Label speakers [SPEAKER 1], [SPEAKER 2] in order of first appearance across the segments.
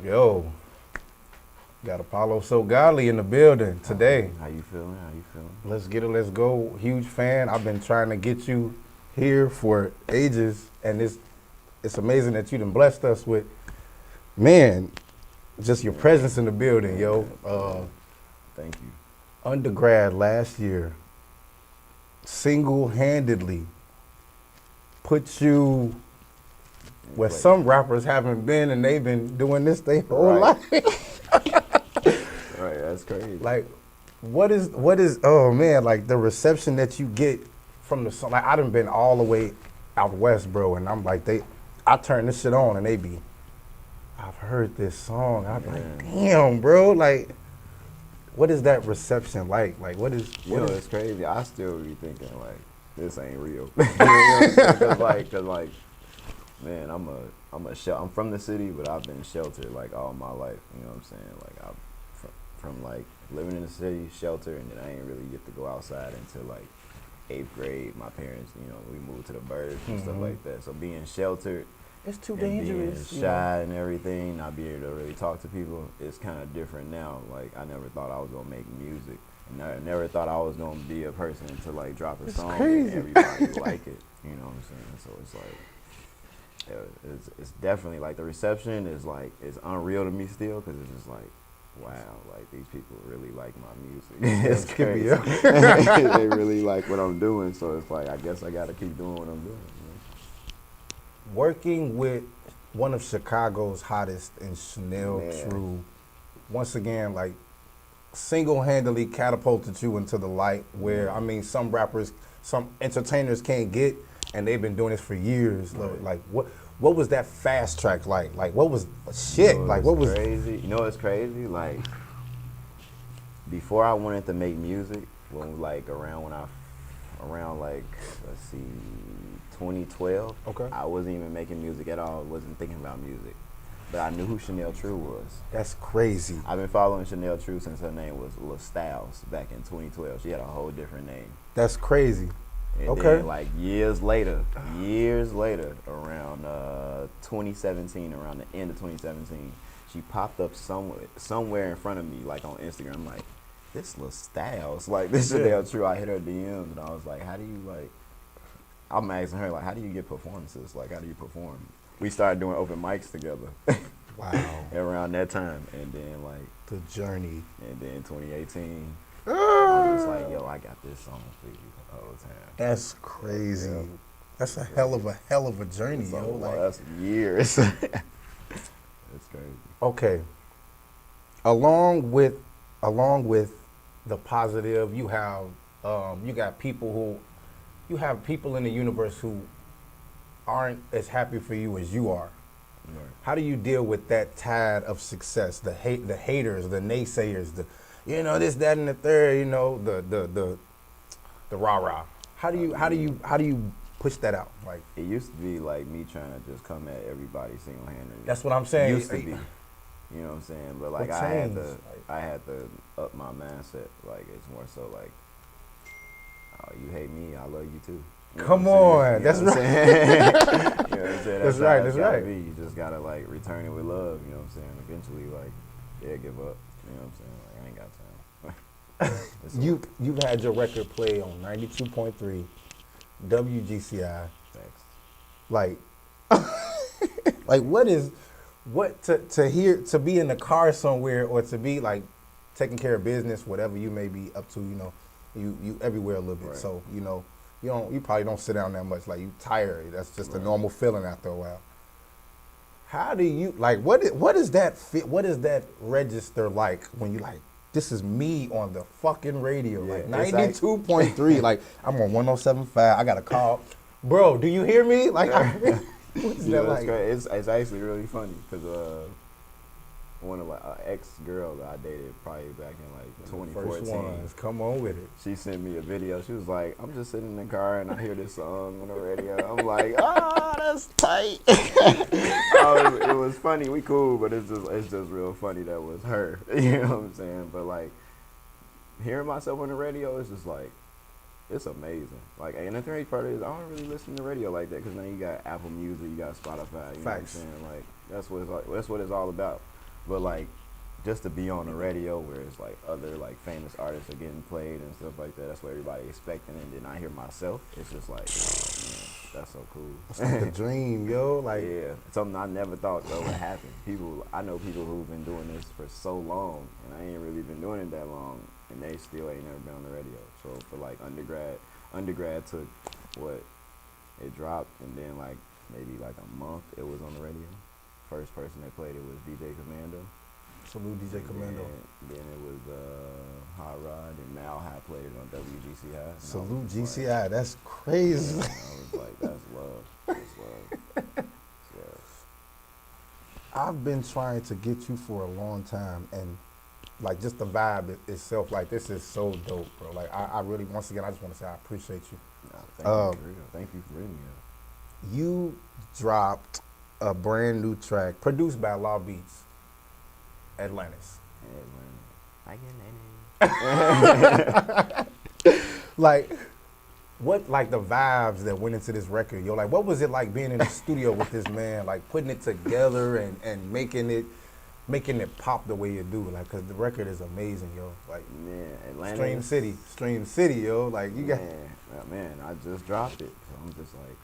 [SPEAKER 1] Yo, got Apollosogodly in the building today.
[SPEAKER 2] How you feeling? How you feeling?
[SPEAKER 1] Let's get it, let's go. Huge fan. I've been trying to get you here for ages, and it's amazing that you done blessed us with, man, just your presence in the building, yo.
[SPEAKER 2] Thank you.
[SPEAKER 1] Undergrad last year single-handedly put you where some rappers haven't been, and they've been doing this their whole life.
[SPEAKER 2] Right, that's crazy.
[SPEAKER 1] Like, what is, oh man, like the reception that you get from the song. Like, I done been all the way out west, bro, and I'm like, I turn this shit on and they be, I've heard this song. I'm like, damn, bro, like, what is that reception like? Like,
[SPEAKER 2] it's crazy. I still be thinking, like, this ain't real. You know what I'm saying? Cause like, man, I'm from the city, but I've been sheltered like all my life. You know what I'm saying? Like, I'm from like living in the city, shelter, and then I ain't really get to go outside until like 8th grade. My parents, we moved to the burbs and stuff like that. So being sheltered,
[SPEAKER 1] it's too
[SPEAKER 2] and
[SPEAKER 1] dangerous.
[SPEAKER 2] being shy and everything, not being able to really talk to people, it's kind of different now. Like, I never thought I was gonna make music, and I never thought I was gonna be a person to like drop a song and everybody like it. You know what I'm saying? So it's like, it's definitely like the reception is like, it's unreal to me still, because it's just like, wow, like these people really like my music. It's crazy. They really like what I'm doing, so it's like, I guess I gotta keep doing what I'm doing.
[SPEAKER 1] Working with one of Chicago's hottest in Chanel True, once again, like, single-handedly catapulted you into the light where, I mean, some rappers, some entertainers can't get, and they've been doing this for years. Right. Like, what was that fast track like? Like, what was shit? Like, what was
[SPEAKER 2] crazy? You know what's crazy? Like, before I wanted to make music, around like, let's see, 2012.
[SPEAKER 1] Okay.
[SPEAKER 2] I wasn't even making music at all. Wasn't thinking about music, but I knew who Chanel True was.
[SPEAKER 1] That's crazy.
[SPEAKER 2] I've been following Chanel True since her name was Lil Styles back in 2012. She had a whole different name.
[SPEAKER 1] That's crazy.
[SPEAKER 2] And then, like, years later, around 2017, around the end of 2017, she popped up somewhere in front of me, like on Instagram. I'm like, this Lil Styles, like, this Chanel True. I hit her DMs and I was like, how do you, like, I'm asking her, like, how do you get performances? Like, how do you perform? We started doing open mics together.
[SPEAKER 1] Wow.
[SPEAKER 2] Around that time. And then, like,
[SPEAKER 1] the journey.
[SPEAKER 2] And then 2018, I was like, yo, I got this song for you all the time.
[SPEAKER 1] That's crazy. Yeah. That's a hell of a journey, yo. Like,
[SPEAKER 2] that's years. It's crazy.
[SPEAKER 1] Okay. Along with the positive, you have people in the universe who aren't as happy for you as you are. Right. How do you deal with that tide of success? The haters, the naysayers, this, that, and the third. The rah-rah. How do you push that out? Like,
[SPEAKER 2] it used to be like me trying to just come at everybody single-handedly.
[SPEAKER 1] That's what I'm saying.
[SPEAKER 2] It used to be. You know what I'm saying? But like, I had to up my mindset. Like, it's more so like, oh, you hate me, I love you too.
[SPEAKER 1] Come on, that's right.
[SPEAKER 2] You know what I'm saying?
[SPEAKER 1] That's right. That's right.
[SPEAKER 2] You just gotta like return it with love. You know what I'm saying? Eventually, like, yeah, give up. You know what I'm saying? Like, I ain't got time.
[SPEAKER 1] You've had your record play on 92.3 WGCI.
[SPEAKER 2] Thanks.
[SPEAKER 1] Like, to be in the car somewhere, or to be like taking care of business, whatever you may be up to, you everywhere a little bit. Right. So, you probably don't sit down that much. Like, you tired. That's just a normal feeling after a while. How do you, like, what is that register like when you like, this is me on the fucking radio, like 92.3, like I'm on 107.5. I got a call, bro. Do you hear me? Like, what's that like?
[SPEAKER 2] It's actually really funny because one of my ex-girls that I dated probably back in like 2014.
[SPEAKER 1] First ones, come on with it.
[SPEAKER 2] She sent me a video. She was like, I'm just sitting in the car and I hear this song on the radio. I'm like, oh, that's tight. It was funny. We cool, but it's just real funny that was her. You know what I'm saying? But like, hearing myself on the radio is just like, it's amazing. Like, and the great part is I don't really listen to radio like that, because now you got Apple Music, you got Spotify. You know what I'm saying? Like, that's what it's all about. But like, just to be on the radio where it's like other like famous artists are getting played and stuff like that. That's what everybody expecting, and then I hear myself. It's just like, oh man, that's so cool.
[SPEAKER 1] It's like a dream, yo. Like,
[SPEAKER 2] yeah, something I never thought that would happen. I know people who've been doing this for so long, and I ain't really been doing it that long, and they still ain't never been on the radio. So for like undergrad took what it dropped, and then like maybe like a month it was on the radio. First person that played it was DJ Commando.
[SPEAKER 1] Salute DJ Commando.
[SPEAKER 2] Then it was Hot Rod, and Mal had played it on WGCI.
[SPEAKER 1] Salute GCI, like, that's crazy.
[SPEAKER 2] Yeah, I was like, that's love. That's love. That's love.
[SPEAKER 1] I've been trying to get you for a long time, and like just the vibe itself, like this is so dope, bro. Like I really, once again, I just want to say I appreciate you.
[SPEAKER 2] No, thank you for bringing me up.
[SPEAKER 1] You dropped a brand new track produced by Law Beats, Atlantis. Like, what, like the vibes that went into this record, yo? Like, what was it like being in the studio with this man, like putting it together and making it pop the way you do? Like, cause the record is amazing, yo. Like,
[SPEAKER 2] man, Atlantis.
[SPEAKER 1] Stream City, yo. Like, you got.
[SPEAKER 2] Man, I just dropped it, so I'm just like,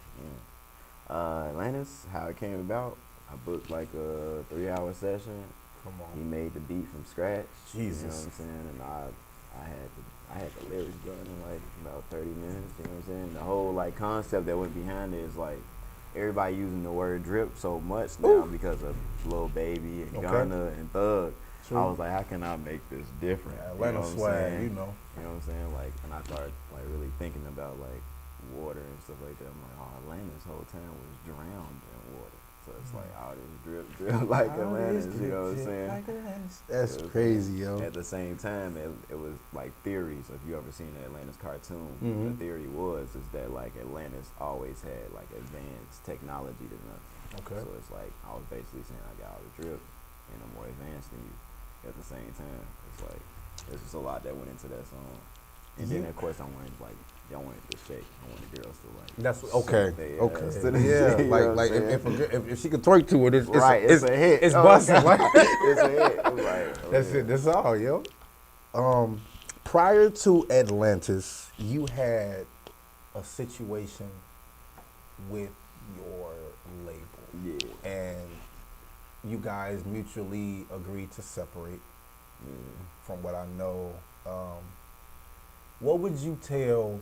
[SPEAKER 2] Atlantis. How it came about? I booked like a 3-hour session.
[SPEAKER 1] Come on.
[SPEAKER 2] He made the beat from scratch.
[SPEAKER 1] Jesus.
[SPEAKER 2] You know what I'm saying? And I had the lyrics done in like about 30 minutes. You know what I'm saying? The whole like concept that went behind it is like everybody using the word drip so much now because of Lil Baby and Gunna and Thug. True. I was like, how can I make this different?
[SPEAKER 1] Yeah, Atlanta swag, you know.
[SPEAKER 2] You know what I'm saying? Like, and I started like really thinking about like water and stuff like that. I'm like, oh, Atlantis whole town was drowned in water. So it's like all this drip like Atlantis, you know what I'm saying? Like
[SPEAKER 1] that's crazy, yo.
[SPEAKER 2] At the same time, it was like theories. If you ever seen the Atlantis cartoon, the theory is that like Atlantis always had like advanced technology than us. Okay. So it's like I was basically saying I got all the drip and I'm more advanced than you. At the same time, it's like there's just a lot that went into that song. And then of course I wanted like y'all wanted to shake. I wanted the girls to like. That's okay.
[SPEAKER 1] Yeah, like if she could twerk to it, it's
[SPEAKER 2] right. It's a hit.
[SPEAKER 1] It's busting. Like,
[SPEAKER 2] it's a hit. Like,
[SPEAKER 1] that's it. That's all, yo. Prior to Atlantis, you had a situation with your label. Yeah. And you guys mutually agreed to separate. From what I know. What would you tell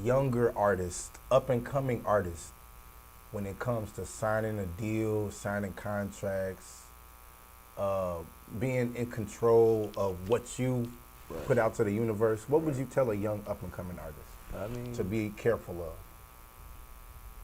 [SPEAKER 1] younger artists, up-and-coming artists, when it comes to signing a deal, signing contracts, being in control of what you put out to the universe? What would you tell a young up-and-coming artist to be careful of?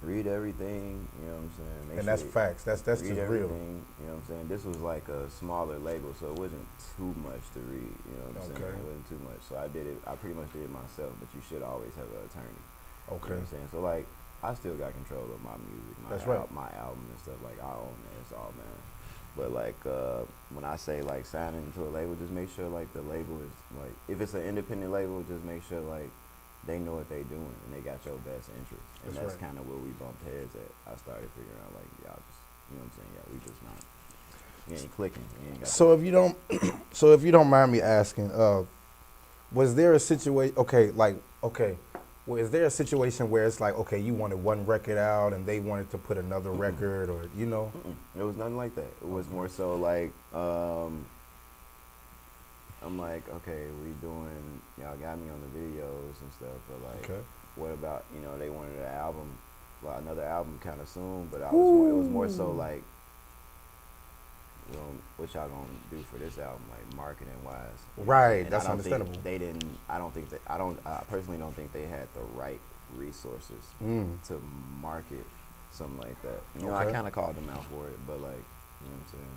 [SPEAKER 2] Read everything, you know what I'm saying?
[SPEAKER 1] That's facts. That's just real.
[SPEAKER 2] You know what I'm saying? This was like a smaller label, so it wasn't too much to read, you know what I'm saying? It wasn't too much. So I pretty much did it myself, but you should always have an attorney. Okay. You know what I'm saying? So like, I still got control of my music, my album and stuff. Like, I own it, it's all mine. But like, when I say like signing to a label, just make sure like the label is like, if it's an independent label, just make sure like, they know what they doing and they got your best interest. And that's kind of where we bumped heads at. I started figuring out like, y'all just, you know what I'm saying? Yeah, we just not, we ain't clicking. We ain't got
[SPEAKER 1] so if you don't mind me asking, was there a situation, is there a situation where it's like, okay, you wanted one record out and they wanted to put another record, or, you know?
[SPEAKER 2] It was nothing like that. It was more so like, I'm like, okay, y'all got me on the videos and stuff, but like, what about, you know, they wanted an album, well, another album kind of soon, but it was more so like, you know, what y'all gonna do for this album, like marketing wise?
[SPEAKER 1] Right,
[SPEAKER 2] and
[SPEAKER 1] that's understandable.
[SPEAKER 2] I personally don't think they had the right resources to market something like that. You know, I kind of called them out for it, but like, you know what I'm saying?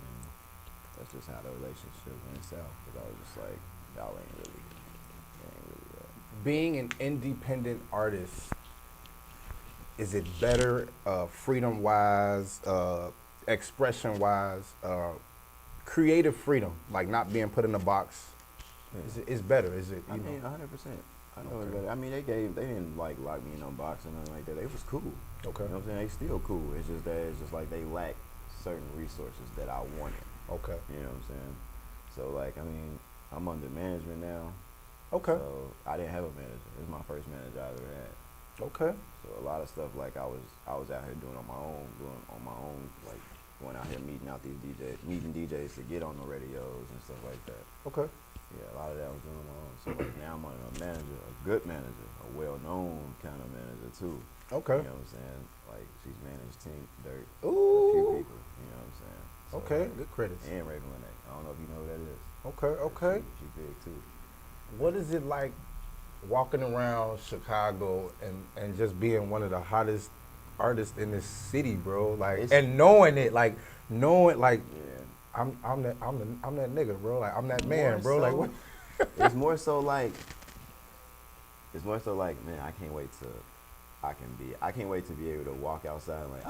[SPEAKER 2] That's just how the relationship went south. Because I was just like, y'all ain't really
[SPEAKER 1] Being an independent artist, is it better freedom-wise, expression-wise, creative freedom, like not being put in a box? It's better, is it?
[SPEAKER 2] I mean, 100%. I know it's better. I mean, they didn't like lock me in no box or nothing like that. They was cool. Okay. You know what I'm saying? They still cool. It's just like they lack certain resources that I wanted.
[SPEAKER 1] Okay.
[SPEAKER 2] You know what I'm saying? So like, I mean, I'm under management now.
[SPEAKER 1] Okay.
[SPEAKER 2] So I didn't have a manager. This is my first manager I ever had.
[SPEAKER 1] Okay.
[SPEAKER 2] So a lot of stuff like I was out here doing on my own, like going out here meeting DJs to get on the radios and stuff like that.
[SPEAKER 1] Okay.
[SPEAKER 2] Yeah, a lot of that was doing on my own. So like now I'm under a manager, a good manager, a well-known kind of manager too.
[SPEAKER 1] Okay.
[SPEAKER 2] You know what I'm saying? Like she's managed Team Dirt,
[SPEAKER 1] Ooh.
[SPEAKER 2] a few people. You know what I'm saying? So,
[SPEAKER 1] Okay. Good credits.
[SPEAKER 2] And Raven Lene. I don't know if you know who that is.
[SPEAKER 1] Okay. Okay.
[SPEAKER 2] She big too.
[SPEAKER 1] What is it like walking around Chicago and just being one of the hottest artists in this city, bro? Like, and knowing it, like knowing, like,
[SPEAKER 2] yeah.
[SPEAKER 1] I'm that nigga, bro. Like, I'm that man, bro.
[SPEAKER 2] So,
[SPEAKER 1] like, what?
[SPEAKER 2] it's more so like, man, I can't wait to be able to walk outside and like,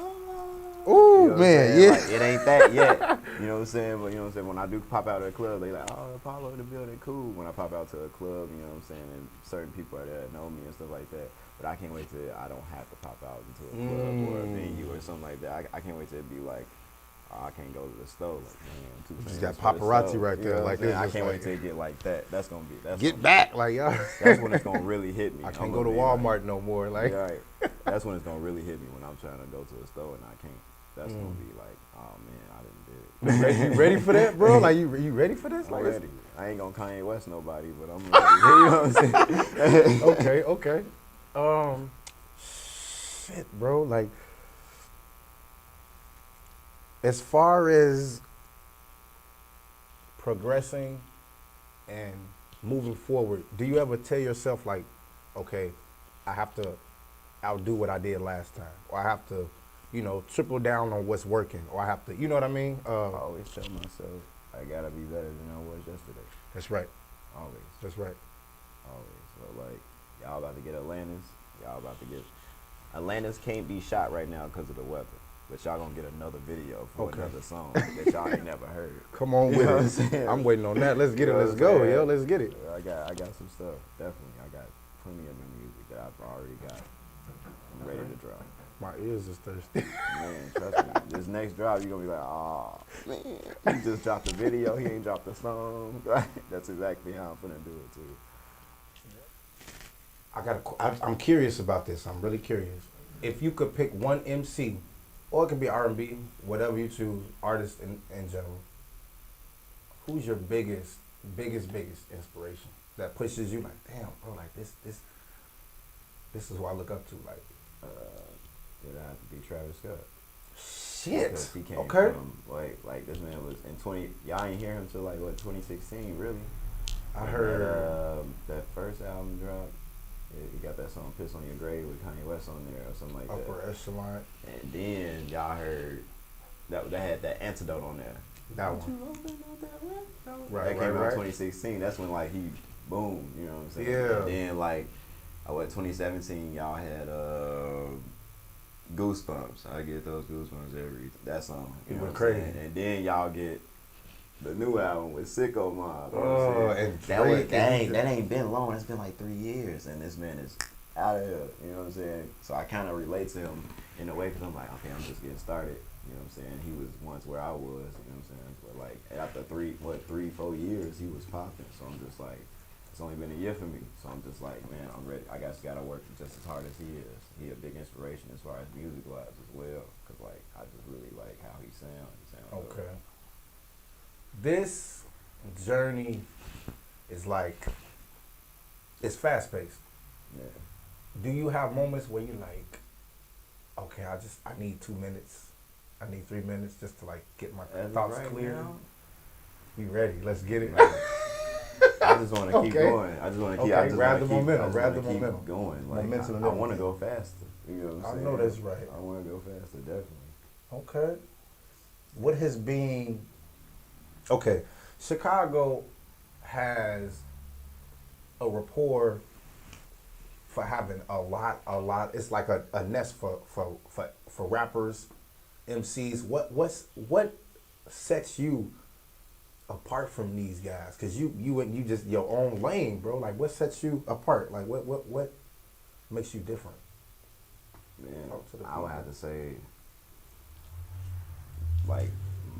[SPEAKER 1] Ooh,
[SPEAKER 2] you know
[SPEAKER 1] man, yeah.
[SPEAKER 2] Like, it ain't that yet. You know what I'm saying? But you know what I'm saying? When I do pop out at a club, they like, oh, Apollo in the building, cool. When I pop out to a club, you know what I'm saying? And certain people are there that know me and stuff like that. But I can't wait till I don't have to pop out into a club or a venue or something like that. I can't wait till it be like, oh, I can't go to the store. Like, man, I'm too
[SPEAKER 1] Just
[SPEAKER 2] famous
[SPEAKER 1] got
[SPEAKER 2] for the
[SPEAKER 1] paparazzi
[SPEAKER 2] store.
[SPEAKER 1] right
[SPEAKER 2] You
[SPEAKER 1] there.
[SPEAKER 2] know what
[SPEAKER 1] Like
[SPEAKER 2] I'm saying?
[SPEAKER 1] this.
[SPEAKER 2] I can't
[SPEAKER 1] like,
[SPEAKER 2] wait till it get like that. That's gonna be.
[SPEAKER 1] get back, like y'all.
[SPEAKER 2] That's when it's gonna really hit me.
[SPEAKER 1] I can't go to Walmart no more. Like,
[SPEAKER 2] right. That's when it's gonna really hit me when I'm trying to go to a store and I can't. That's gonna be like, oh man, I didn't do it.
[SPEAKER 1] you ready for that, bro? Like, you ready for this?
[SPEAKER 2] I'm
[SPEAKER 1] Like,
[SPEAKER 2] ready. I ain't gonna Kanye West nobody, but I'm ready. You know what I'm saying?
[SPEAKER 1] Okay. Shit, bro. Like, as far as progressing and moving forward, do you ever tell yourself like, okay, I have to outdo what I did last time, or I have to, you know, triple down on what's working, or I have to, you know what I mean?
[SPEAKER 2] I always tell myself I gotta be better than I was yesterday.
[SPEAKER 1] That's right.
[SPEAKER 2] Always.
[SPEAKER 1] That's right.
[SPEAKER 2] Always. So like, y'all about to get Atlantis. Atlantis can't be shot right now because of the weather. But y'all gonna get another video for another song that y'all ain't never heard.
[SPEAKER 1] Come on with it. I'm waiting on that. Let's get it. Let's go, yo. Let's get it.
[SPEAKER 2] I got some stuff. Definitely. I got plenty of new music that I've already got. I'm ready to drop.
[SPEAKER 1] My ears is thirsty.
[SPEAKER 2] Man, trust me. This next drop, you're gonna be like, oh, man. He just dropped the video. He ain't dropped the song. That's exactly how I'm gonna do it too.
[SPEAKER 1] I'm curious about this. I'm really curious. If you could pick one MC, or it could be R&B, whatever you choose, artist in general, who's your biggest inspiration that pushes you like, damn, bro, like this is who I look up to, like.
[SPEAKER 2] It'd have to be Travis Scott.
[SPEAKER 1] Shit.
[SPEAKER 2] Because he came
[SPEAKER 1] okay.
[SPEAKER 2] from like this man was in 20. Y'all ain't hear him till like what 2016, really.
[SPEAKER 1] I heard
[SPEAKER 2] that first album dropped. He got that song "Piss on Your Grave" with Kanye West on there or something like that.
[SPEAKER 1] Upper Echelon.
[SPEAKER 2] And then y'all heard that had that Antidote on there.
[SPEAKER 1] That one. Right.
[SPEAKER 2] That came out in 2016. That's when like he boom. You know what I'm saying?
[SPEAKER 1] Yeah.
[SPEAKER 2] And then like 2017, y'all had Goosebumps. I get those goosebumps that song. You know what I'm
[SPEAKER 1] crazy.
[SPEAKER 2] saying? And then y'all get the new album with Sicko Mob.
[SPEAKER 1] And
[SPEAKER 2] that ain't been long. It's been like 3 years, and this man is out of here. You know what I'm saying? So I kind of relate to him in a way because I'm like, okay, I'm just getting started. You know what I'm saying? He was once where I was. You know what I'm saying? But like after 3-4 years, he was popping. So I'm just like, it's only been a year for me. So I'm just like, man, I'm ready. I guess gotta work just as hard as he is. He a big inspiration as far as music wise as well. Cause like I just really like how he sounds.
[SPEAKER 1] Okay. This journey is like, it's fast paced.
[SPEAKER 2] Yeah.
[SPEAKER 1] Do you have moments where you like, okay, I need 2 minutes, I need 3 minutes just to like get my thoughts clear?
[SPEAKER 2] Now,
[SPEAKER 1] you ready? Let's get it.
[SPEAKER 2] I just want to keep going. I just want to keep.
[SPEAKER 1] Okay, grab the
[SPEAKER 2] keep
[SPEAKER 1] momentum.
[SPEAKER 2] going. Like
[SPEAKER 1] Momentum
[SPEAKER 2] I want to go faster. You know what I'm saying?
[SPEAKER 1] I know that's right.
[SPEAKER 2] I want to go faster, definitely.
[SPEAKER 1] Okay. What has been? Okay, Chicago has a rapport for having a lot. It's like a nest for rappers, MCs. What sets you apart from these guys? Cause you just your own lane, bro. Like what sets you apart? Like what makes you different?
[SPEAKER 2] Man, I would have to say like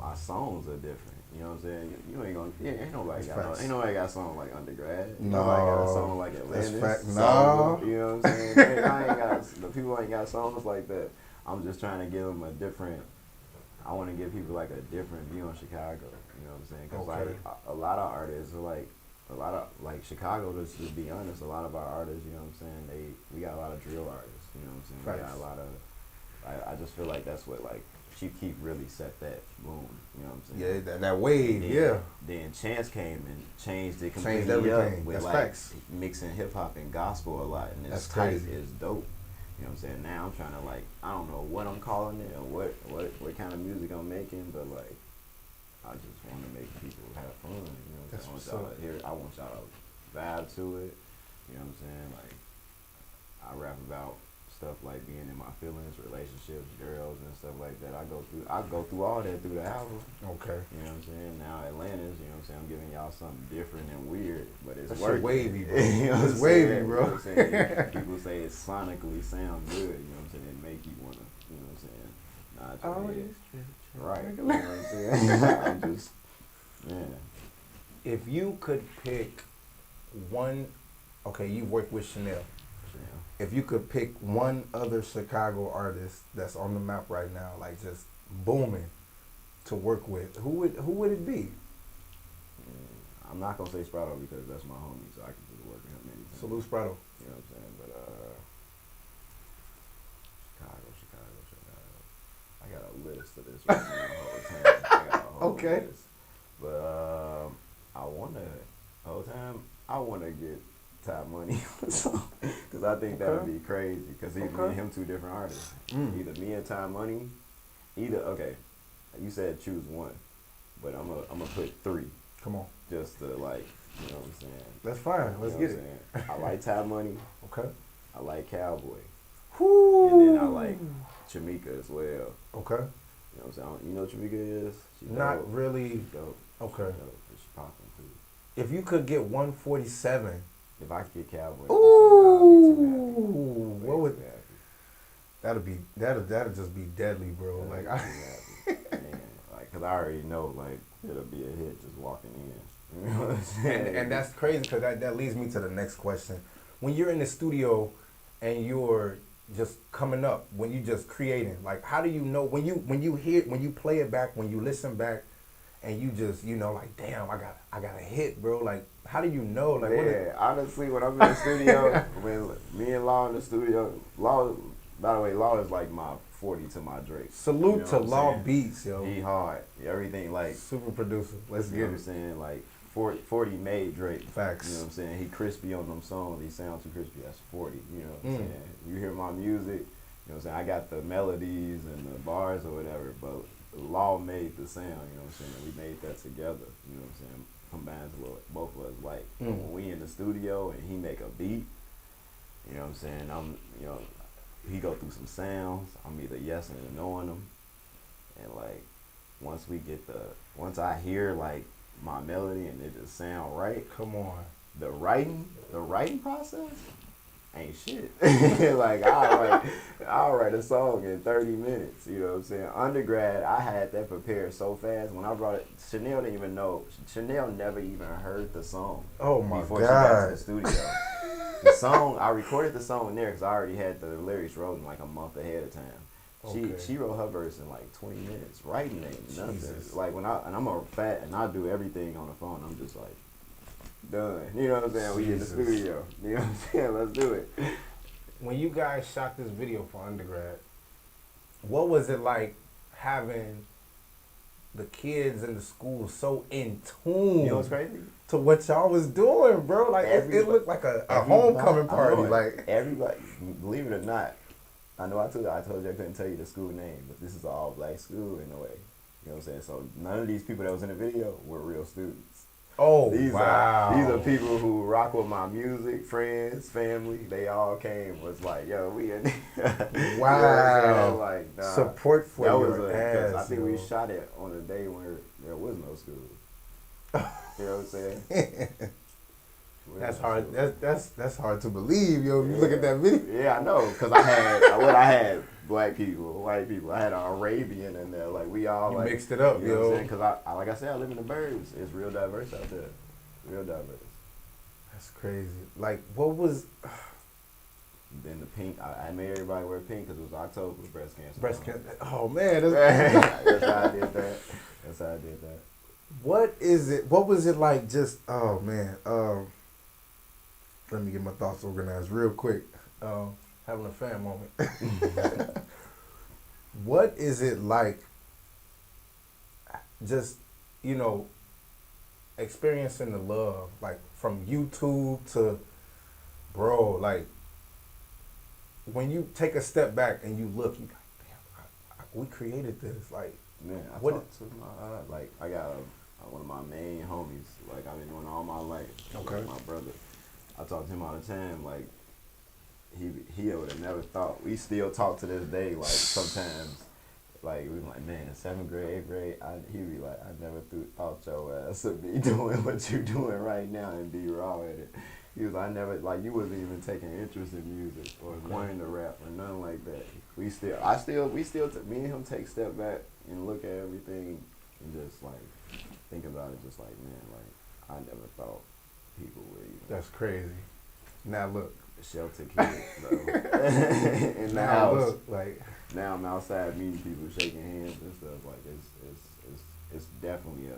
[SPEAKER 2] my songs are different. You know what I'm saying? You ain't gonna, ain't nobody got a song like Undergrad. Nobody got a song like Atlantis.
[SPEAKER 1] No.
[SPEAKER 2] You know what I'm saying? I ain't got, the people ain't got songs like that. I'm just trying to give them a different, I want to give people like a different view on Chicago. You know what I'm saying? Because like a lot of artists are like, Chicago, just to be honest, a lot of our artists, you know what I'm saying, we got a lot of drill artists, you know what I'm saying? We got a lot of, I just feel like that's what, like, Chief Keef really set that boom, you know what I'm saying?
[SPEAKER 1] Yeah, that wave,
[SPEAKER 2] Then Chance came and changed it completely.
[SPEAKER 1] Changed everything.
[SPEAKER 2] Up with
[SPEAKER 1] That's
[SPEAKER 2] like
[SPEAKER 1] facts.
[SPEAKER 2] mixing hip hop and gospel a lot, and it's tight, it's dope. You know what I'm saying? Now I'm trying to, like, I don't know what I'm calling it or what kind of music I'm making, but like, I just want to make people have fun. You know what I'm saying? I want y'all to vibe to it. You know what I'm saying? Like, I rap about stuff like being in my feelings, relationships, girls, and stuff like that. I go through all that through the album.
[SPEAKER 1] Okay.
[SPEAKER 2] You know what I'm saying? Now Atlantis, you know what I'm saying? I'm giving y'all something different and weird, but it's
[SPEAKER 1] That's
[SPEAKER 2] working.
[SPEAKER 1] wavy, bro.
[SPEAKER 2] You know
[SPEAKER 1] it's wavy, bro.
[SPEAKER 2] You know what I'm saying? People say it sonically sound good. You know what I'm saying? It make you wanna, you know what I'm saying? Right. You know what I'm saying? I'm just, man.
[SPEAKER 1] If you could pick one, okay, you've worked with Chanel. If you could pick one other Chicago artist that's on the map right now, like just booming, to work with, who would it be?
[SPEAKER 2] I'm not gonna say Sprado because that's my homie, so I can just work with him anytime.
[SPEAKER 1] Salute Sprado.
[SPEAKER 2] You know what I'm saying? But Chicago. I got a list of this right now the whole time. I got a whole list. But I wanna get Top Money because I think that would be crazy because me and him two different artists. Either me and Top Money, you said choose one, but I'm gonna put three.
[SPEAKER 1] Come on.
[SPEAKER 2] Just to, like, you know what I'm saying?
[SPEAKER 1] That's fine. Let's get it.
[SPEAKER 2] I like Top Money.
[SPEAKER 1] Okay.
[SPEAKER 2] I like Cowboy.
[SPEAKER 1] Woo.
[SPEAKER 2] And then I like Chamika as well.
[SPEAKER 1] Okay.
[SPEAKER 2] You know what I'm saying? You know what Chamika is? She's
[SPEAKER 1] Not
[SPEAKER 2] dope.
[SPEAKER 1] really.
[SPEAKER 2] She's dope.
[SPEAKER 1] Okay.
[SPEAKER 2] She's popping too.
[SPEAKER 1] If you could get 147.
[SPEAKER 2] If I could get Cowboy,
[SPEAKER 1] Ooh. What would? That'll just be deadly, bro. Like
[SPEAKER 2] cause I already know, like, it'll be a hit just walking in. You know what I'm saying?
[SPEAKER 1] And that's crazy because that leads me to the next question. When you're in the studio and you're just coming up, when you just creating, like, how do you know when you play it back, when you listen back, and you just, you know, like, damn, I got a hit, bro. Like, how do you know? Like,
[SPEAKER 2] honestly, when I'm in the studio, when me and Law in the studio, Law, by the way, Law is like my 40 to my Drake.
[SPEAKER 1] Salute,
[SPEAKER 2] you know
[SPEAKER 1] to Law Beats, yo.
[SPEAKER 2] He hard. Everything, like,
[SPEAKER 1] super producer. Let's get it.
[SPEAKER 2] You know what I'm saying? Like, 40 made Drake.
[SPEAKER 1] Facts.
[SPEAKER 2] You know what I'm saying? He crispy on them songs. He sounds too crispy. That's 40. You know what I'm saying? You hear my music, you know what I'm saying? I got the melodies and the bars or whatever, but Law made the sound, you know what I'm saying? We made that together, you know what I'm saying? Combines what both of us like. When we in the studio and he make a beat, you know what I'm saying? He go through some sounds. I'm either yesing or knowing them. And like, once I hear like my melody and it just sound right.
[SPEAKER 1] Come on.
[SPEAKER 2] The writing process ain't shit. Like, I'll write a song in 30 minutes, you know what I'm saying? Undergrad, I had that prepared so fast. When I brought it, Chanel didn't even know. Chanel never even heard the song.
[SPEAKER 1] Oh my
[SPEAKER 2] before
[SPEAKER 1] God.
[SPEAKER 2] She got to the studio. The song, I recorded the song there because I already had the lyrics wrote like a month ahead of time. She wrote her verse in like 20 minutes. Writing ain't nothing.
[SPEAKER 1] Jesus.
[SPEAKER 2] Like, I'm a fat and I do everything on the phone. I'm just like, done. You know what I'm saying? We in the studio. You know what I'm saying? Let's do it.
[SPEAKER 1] When you guys shot this video for Undergrad, what was it like having the kids in the school so in tune?
[SPEAKER 2] You know what's crazy?
[SPEAKER 1] To what y'all was doing, bro. Like, it looked like a homecoming party. Like,
[SPEAKER 2] everybody, believe it or not, I know I told you I couldn't tell you the school name, but this is an all black school in a way. You know what I'm saying? So none of these people that was in the video were real students.
[SPEAKER 1] Oh,
[SPEAKER 2] these
[SPEAKER 1] wow.
[SPEAKER 2] These are people who rock with my music, friends, family. They all came, was like, yo, we in
[SPEAKER 1] Wow.
[SPEAKER 2] You know like, nah,
[SPEAKER 1] support for
[SPEAKER 2] that
[SPEAKER 1] your ass.
[SPEAKER 2] I think we shot it on a day where there was no school. You know what I'm saying?
[SPEAKER 1] That's hard. That's hard to believe, yo. If you look at that video.
[SPEAKER 2] Yeah, I know, cause I had black people, white people. I had an Arabian in there. Like we all like
[SPEAKER 1] mixed it up,
[SPEAKER 2] you know what I'm
[SPEAKER 1] yo.
[SPEAKER 2] saying? Cause I like I said, I live in the burbs. It's real diverse out there. Real diverse.
[SPEAKER 1] That's crazy. Like, what was?
[SPEAKER 2] Then the pink. I made everybody wear pink because it was October, breast cancer.
[SPEAKER 1] Breast cancer. Oh man,
[SPEAKER 2] That's how I did that. That's how I did that.
[SPEAKER 1] What is it? What was it like? Just oh man. Let me get my thoughts organized real quick. Having a fan moment. What is it like? Just experiencing the love, like from YouTube to, bro, like when you take a step back and you look, you like, damn, we created this. Like,
[SPEAKER 2] man, I
[SPEAKER 1] what?
[SPEAKER 2] talked to my like I got one of my main homies. Like I've been doing all my life.
[SPEAKER 1] Okay.
[SPEAKER 2] My brother. I talk to him all the time. Like he would have never thought. We still talk to this day. Like sometimes. Like, we like, man, in 7th grade, 8th grade, he'd be like, I never thought your ass would be doing what you're doing right now and be raw at it. He was like, I never, like, you wasn't even taking interest in music or wanting to rap or nothing like that. We me and him take a step back and look at everything and just, like, think about it just like, man, like, I never thought people would even.
[SPEAKER 1] That's crazy. Now look.
[SPEAKER 2] Shelter kid, though. In the
[SPEAKER 1] Now
[SPEAKER 2] house.
[SPEAKER 1] look, like.
[SPEAKER 2] Now I'm outside meeting people, shaking hands and stuff. Like it's definitely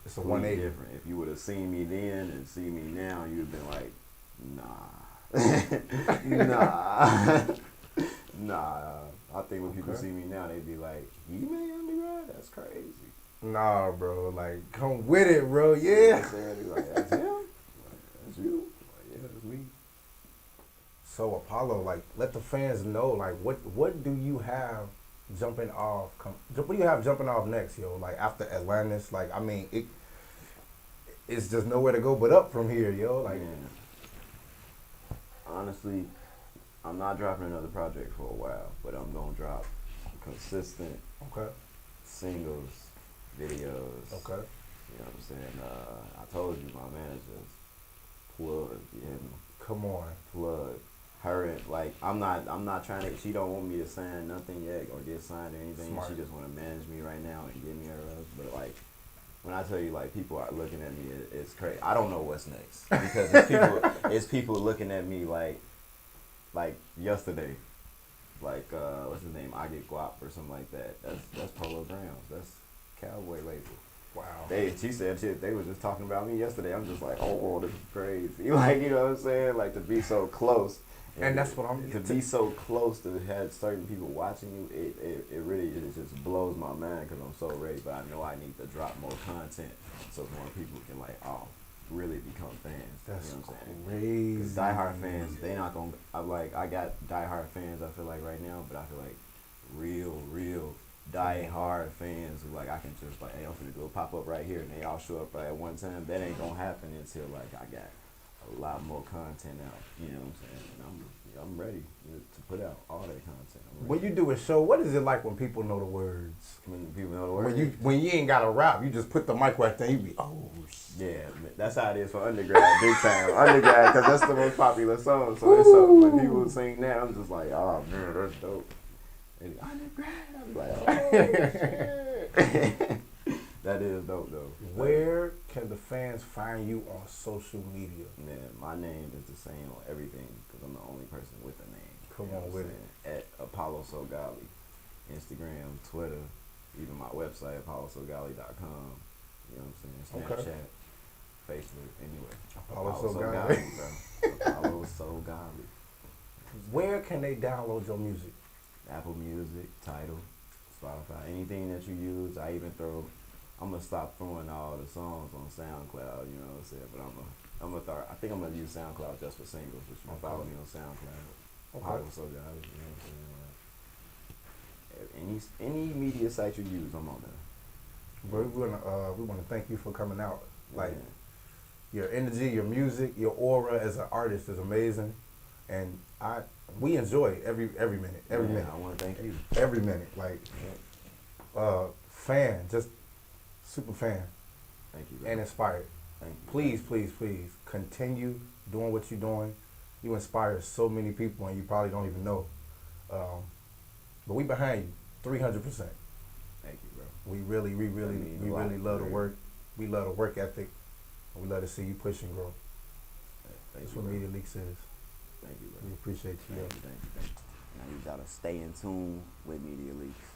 [SPEAKER 1] It's a 180.
[SPEAKER 2] different. If you would have seen me then and see me now, you'd have been like, nah, nah. I think when people see me now, they'd be like, "You made Undergrad? That's crazy."
[SPEAKER 1] Nah, bro. Like, come with it, bro. Yeah.
[SPEAKER 2] You know what I'm saying? They're like, that's him. Like, that's you. Like, yeah, that's me.
[SPEAKER 1] So Apollo, like, let the fans know, like, what do you have jumping off? What do you have jumping off next, yo? Like after Atlantis, like, I mean, it's just nowhere to go but up from here, yo. Like,
[SPEAKER 2] man, honestly, I'm not dropping another project for a while, but I'm gonna drop consistent singles, videos.
[SPEAKER 1] Okay.
[SPEAKER 2] You know what I'm saying? I told you my manager's plug. You hear me?
[SPEAKER 1] Come on.
[SPEAKER 2] Plug. Her and like I'm not trying to. She don't want me to sign nothing yet or get signed or anything.
[SPEAKER 1] Smart.
[SPEAKER 2] She just want to manage me right now and give me her rest. But like when I tell you like people are looking at me, it's crazy. I don't know what's next because it's people looking at me like yesterday. Like what's his name? I Get Guap or something like that. That's Polo Grounds. That's Cowboy label. Wow. She said shit. They was just talking about me yesterday. I'm just like, oh, this is crazy. Like, you know what I'm saying? Like to be so close.
[SPEAKER 1] And that's what I'm
[SPEAKER 2] to be so close to have certain people watching you. It really just blows my mind because I'm so ready. But I know I need to drop more content so more people can like really become fans.
[SPEAKER 1] That's
[SPEAKER 2] you know what I'm saying?
[SPEAKER 1] crazy.
[SPEAKER 2] Because diehard fans, they not gonna. I got diehard fans. I feel like right now, but I feel like real diehard fans who like I can just like, hey, I'm finna go pop up right here and they all show up at one time. That ain't gonna happen until like I got a lot more content out. You know what I'm saying? And I'm ready to put out all that content.
[SPEAKER 1] When you do a show, what is it like when people know the words?
[SPEAKER 2] When people know the words?
[SPEAKER 1] When you ain't got a rap, you just put the mic right there. You be
[SPEAKER 2] yeah, that's how it is for Undergrad, big time. Undergrad, because that's the most popular song. So it's so when people sing that, I'm just like, oh man, that's dope. And Undergrad, I'm like, oh shit. That is dope though.
[SPEAKER 1] Where can the fans find you on social media?
[SPEAKER 2] Man, my name is the same on everything because I'm the only person with a name.
[SPEAKER 1] Come on with it.
[SPEAKER 2] At Apollosogodly, Instagram, Twitter, even my website, Apollosogodly.com. You know what I'm saying? Snapchat, Facebook, anywhere.
[SPEAKER 1] Apollosogodly.
[SPEAKER 2] Bro. Apollosogodly.
[SPEAKER 1] Where can they download your music?
[SPEAKER 2] Apple Music, Tidal, Spotify, anything that you use. I'm gonna stop throwing all the songs on SoundCloud, you know what I'm saying? But I'm gonna start. I think I'm gonna use SoundCloud just for singles. But you can follow me on SoundCloud. Apollosogodly, you know what I'm saying? Any media site you use, I'm on there.
[SPEAKER 1] But we wanna thank you for coming out. Like your energy, your music, your aura as an artist is amazing, and we enjoy every minute. Every minute.
[SPEAKER 2] I want to thank you.
[SPEAKER 1] Every minute, like fan, just super fan.
[SPEAKER 2] Thank you.
[SPEAKER 1] And inspired.
[SPEAKER 2] Thank you.
[SPEAKER 1] Please continue doing what you're doing. You inspire so many people, and you probably don't even know. But we behind you, 300%.
[SPEAKER 2] Thank you, bro.
[SPEAKER 1] We really love the work. We love the work ethic. And we love to see you push and grow. That's what Media Leaks is.
[SPEAKER 2] Thank you, bro.
[SPEAKER 1] We appreciate you.
[SPEAKER 2] Thank you. Now you gotta stay in tune with Media Leaks.